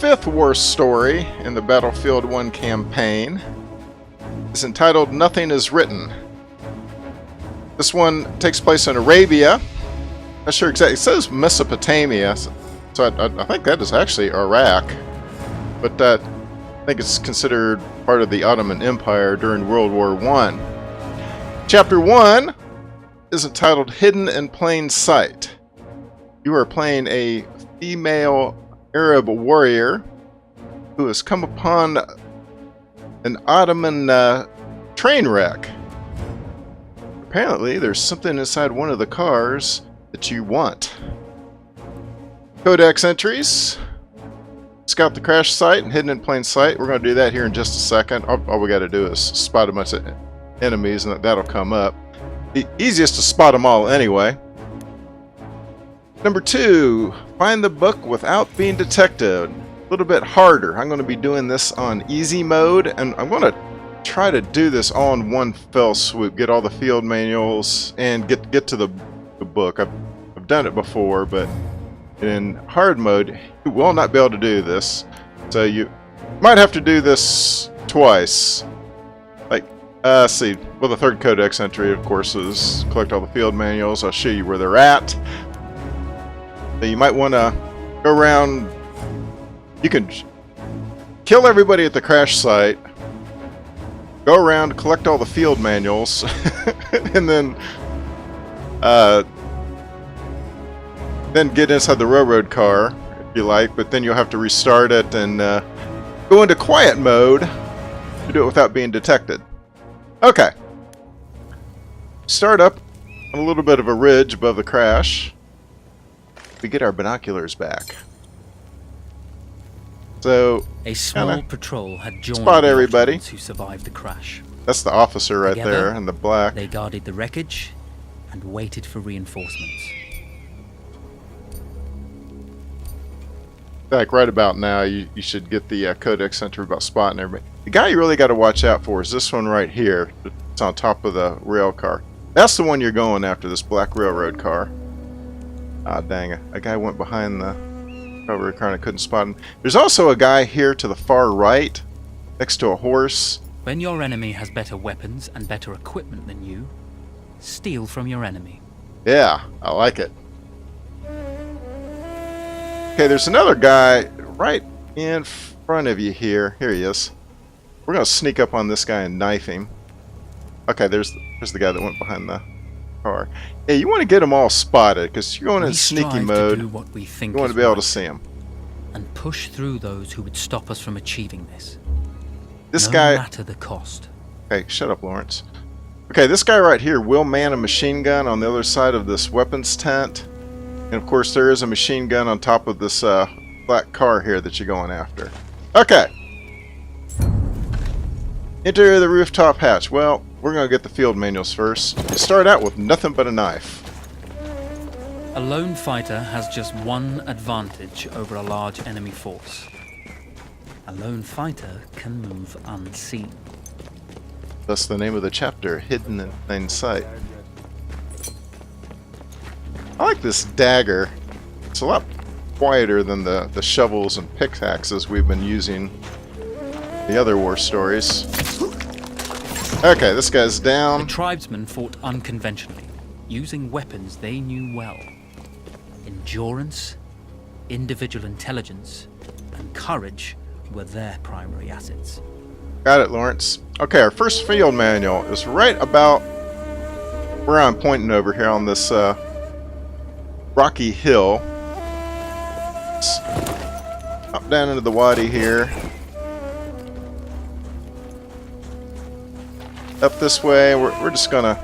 fifth war story in the Battlefield 1 campaign. It's entitled Nothing is Written. This one takes place in Arabia. Not sure exactly. It says Mesopotamia, so I think that is actually Iraq. But I think it's considered part of the Ottoman Empire during World War I. Chapter 1 is entitled Hidden in Plain Sight. You are playing a female Arab warrior who has come upon an Ottoman train wreck. Apparently, there's something inside one of the cars that you want. Codex entries. Scout the crash site and hidden in plain sight. We're going to do that here in just a second. All we got to do is spot a bunch of enemies and that'll come up. The easiest to spot them all anyway. Number 2, find the book without being detected. A little bit harder. I'm going to be doing this on easy mode, and I'm going to try to do this all in one fell swoop. Get all the field manuals and get to the book. I've done it before, but in hard mode, you will not be able to do this. So you might have to do this twice. Like, let's see. Well, the third codex entry, of course, is collect all the field manuals. I'll show you where they're at. So you might want to go around. You can kill everybody at the crash site. Go around, collect all the field manuals, and then get inside the railroad car if you like. But then you'll have to restart it and go into quiet mode to do it without being detected. Okay. Start up on a little bit of a ridge above the crash. We get our binoculars back. So a small patrol had joined spot everybody who survived the crash. That's the officer right Together, there in the black. They guarded the wreckage and waited for reinforcements. Like right about now, you should get the codex entry about spotting everybody. The guy you really got to watch out for is this one right here. It's on top of the rail car. That's the one you're going after, this black railroad car. Ah, dang it. A guy went behind the railroad car and I couldn't spot him. There's also a guy here to the far right, next to a horse. When your enemy has better weapons and better equipment than you, steal from your enemy. Yeah, I like it. Okay, there's another guy right in front of you here. Here he is. We're going to sneak up on this guy and knife him. Okay, there's the guy that went behind the car. Yeah, you want to get them all spotted because you're going in sneaky mode. To do what we think you want to be able to see them. And push through those who would stop us from achieving this. This no guy... matter the cost. Okay, shut up, Lawrence. Okay, this guy right here will man a machine gun on the other side of this weapons tent. And of course there is a machine gun on top of this black car here that you're going after. Okay. Enter the rooftop hatch. Well, we're going to get the field manuals first. You start out with nothing but a knife. A lone fighter has just one advantage over a large enemy force. A lone fighter can move unseen. That's the name of the chapter, Hidden in Plain Sight. I like this dagger. It's a lot quieter than the shovels and pickaxes we've been using in the other war stories. Okay, this guy's down. The tribesmen fought unconventionally, using weapons they knew well. Endurance, individual intelligence, and courage were their primary assets. Got it, Lawrence. Okay, our first field manual is right about where I'm pointing over here on this rocky hill. Let's up down into the wadi here. Up this way. We're just gonna...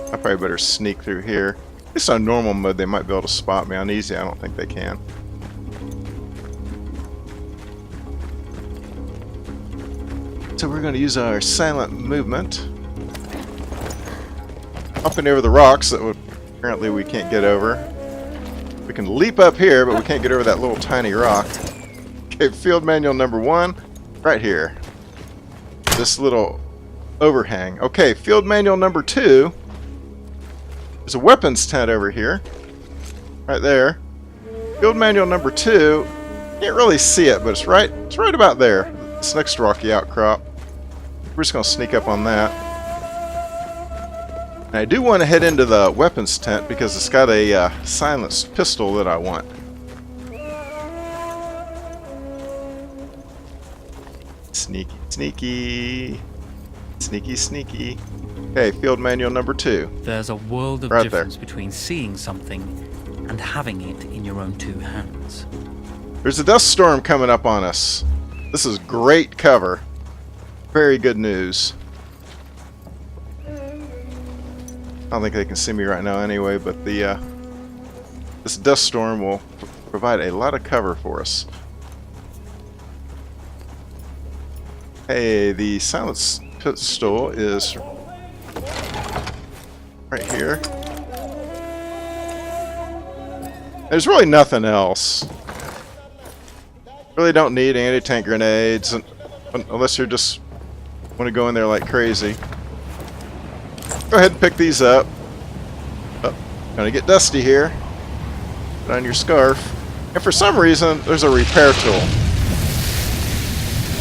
I probably better sneak through here. At least on normal mode they might be able to spot me. On easy I don't think they can. So we're going to use our silent movement. Hopping over the rocks that would apparently we can't get over. We can leap up here, but we can't get over that little tiny rock. Okay, field manual number 1, right here. This little overhang. Okay, field manual number 2. There's a weapons tent over here. Right there. Field manual number 2 Can't really see it, but it's right about there. This next rocky outcrop. We're just gonna sneak up on that. And I do want to head into the weapons tent because it's got a silenced pistol that I want. Sneaky, sneaky. Sneaky, sneaky. Okay, field manual number 2. There's a world of Right difference there. between seeing something and having it in your own 2 hands. There's a dust storm coming up on us. This is great cover. Very good news. I don't think they can see me right now anyway, but the this dust storm will provide a lot of cover for us. Hey, the silence pistol is right here. There's really nothing else. Really don't need anti-tank grenades unless you just want to go in there like crazy. Go ahead and pick these up. Oh, gonna get dusty here. Put on your scarf. And for some reason, there's a repair tool.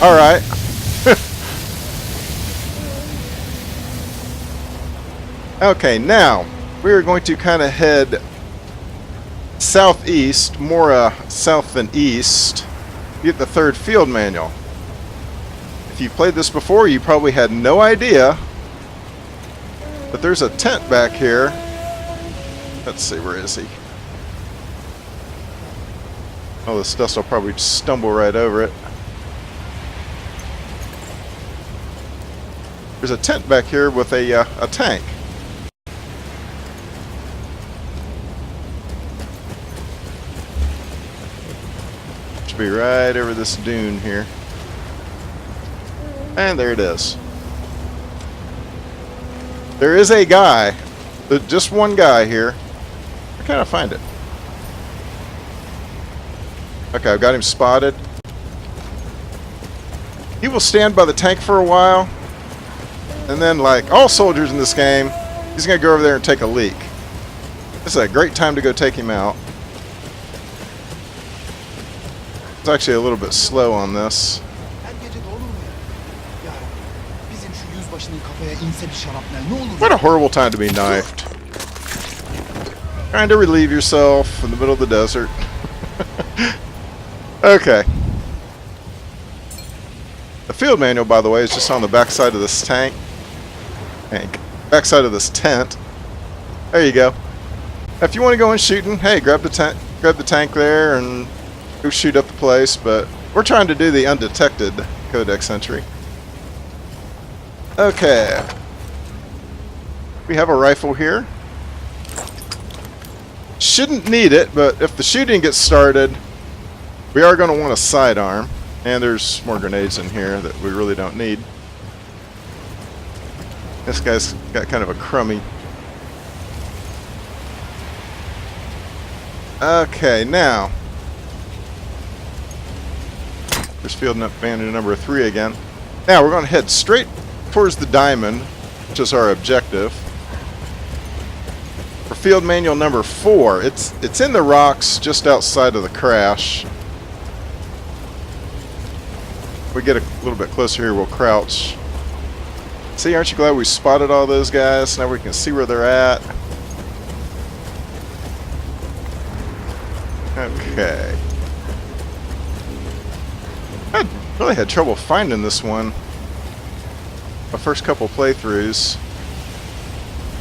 Alright. Okay, now we are going to kind of head southeast, more south than east. Get the 3rd field manual. If you've played this before, you probably had no idea, but there's a tent back here. Let's see, where is he? Oh, this dust will probably just stumble right over it. There's a tent back here with a tank. Should be right over this dune here. And there it is. There is a guy, just one guy here. Where can I find it? Okay, I've got him spotted. He will stand by the tank for a while, and then, like all soldiers in this game, he's going to go over there and take a leak. This is a great time to go take him out. It's actually a little bit slow on this. What a horrible time to be knifed. Trying to relieve yourself in the middle of the desert. Okay. The field manual, by the way, is just on the back side of this tank. Back side of this tent. There you go. If you want to go in shooting, hey, grab the tank there and go shoot up the place. But we're trying to do the undetected codex entry. Okay. We have a rifle here. Shouldn't need it, but if the shooting gets started, we are going to want a sidearm. And there's more grenades in here that we really don't need. This guy's got kind of a crummy. Okay, now. There's field manual number 3 again. Now we're going to head straight towards the diamond, which is our objective. For field manual number 4, it's in the rocks just outside of the crash. If we get a little bit closer here, we'll crouch. See, aren't you glad we spotted all those guys? Now we can see where they're at. Okay. I really had trouble finding this one. My first couple playthroughs.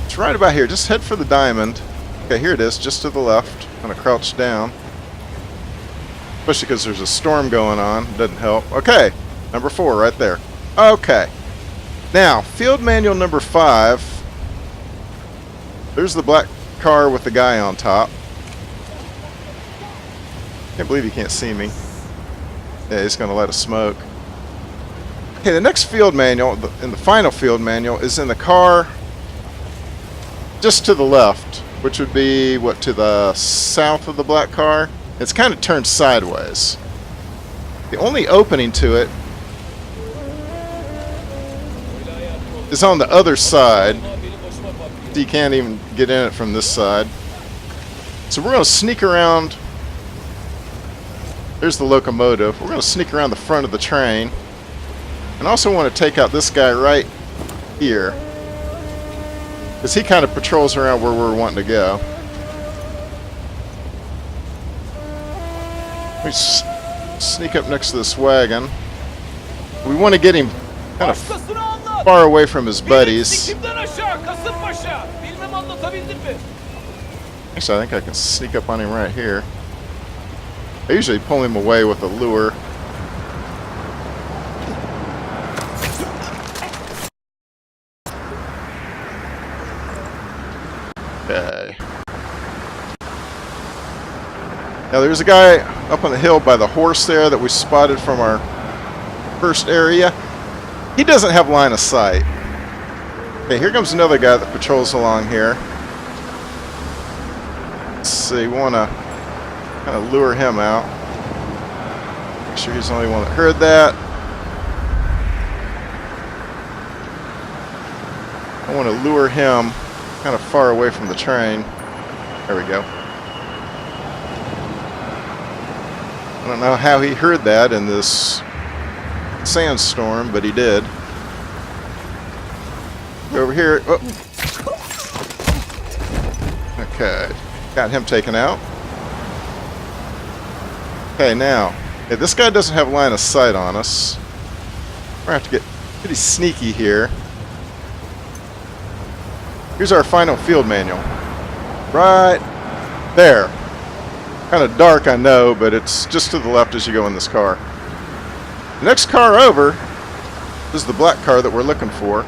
It's right about here. Just head for the diamond. Okay, here it is, just to the left. I'm gonna crouch down. Especially because there's a storm going on. Doesn't help. Okay, number 4 right there. Okay. Now, field manual number 5. There's the black car with the guy on top. Can't believe he can't see me. Yeah, he's gonna let us smoke. Okay, the next field manual, and the final field manual, is in the car just to the left, which would be, what, to the south of the black car? It's kind of turned sideways. The only opening to it is on the other side. So you can't even get in it from this side. So we're going to sneak around. There's the locomotive. We're going to sneak around the front of the train. And also want to take out this guy right here. Because he kind of patrols around where we're wanting to go. We sneak up next to this wagon. We want to get him kind of far away from his buddies. Actually, I think I can sneak up on him right here. I usually pull him away with a lure. Okay. Now there's a guy up on the hill by the horse there that we spotted from our first area. He doesn't have line of sight. Okay, here comes another guy that patrols along here. Let's see, we want to kind of lure him out. Make sure he's the only one that heard that. I want to lure him kind of far away from the train. There we go. I don't know how he heard that in this sandstorm, but he did. Over here. Oh. Okay. Got him taken out. Okay, now. Okay, this guy doesn't have line of sight on us. We're going to have to get pretty sneaky here. Here's our final field manual. Right there. Kind of dark, I know, but it's just to the left as you go in this car. The next car over is the black car that we're looking for.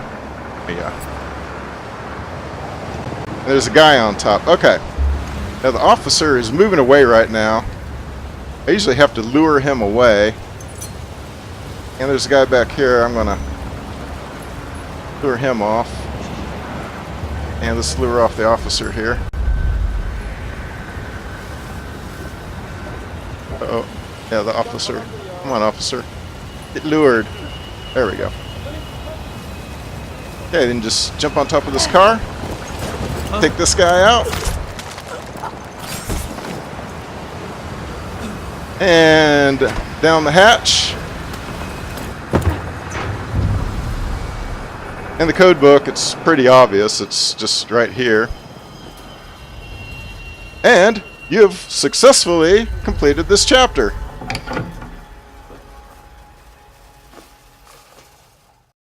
Yeah. And there's a guy on top. Okay. Now the officer is moving away right now. I usually have to lure him away. And there's a guy back here. I'm going to lure him off. And let's lure off the officer here. Uh-oh. Yeah, the officer. Come on, officer. Get lured. There we go. Okay, then just jump on top of this car. Take this guy out. And down the hatch. In the code book, it's pretty obvious. It's just right here. And you've successfully completed this chapter.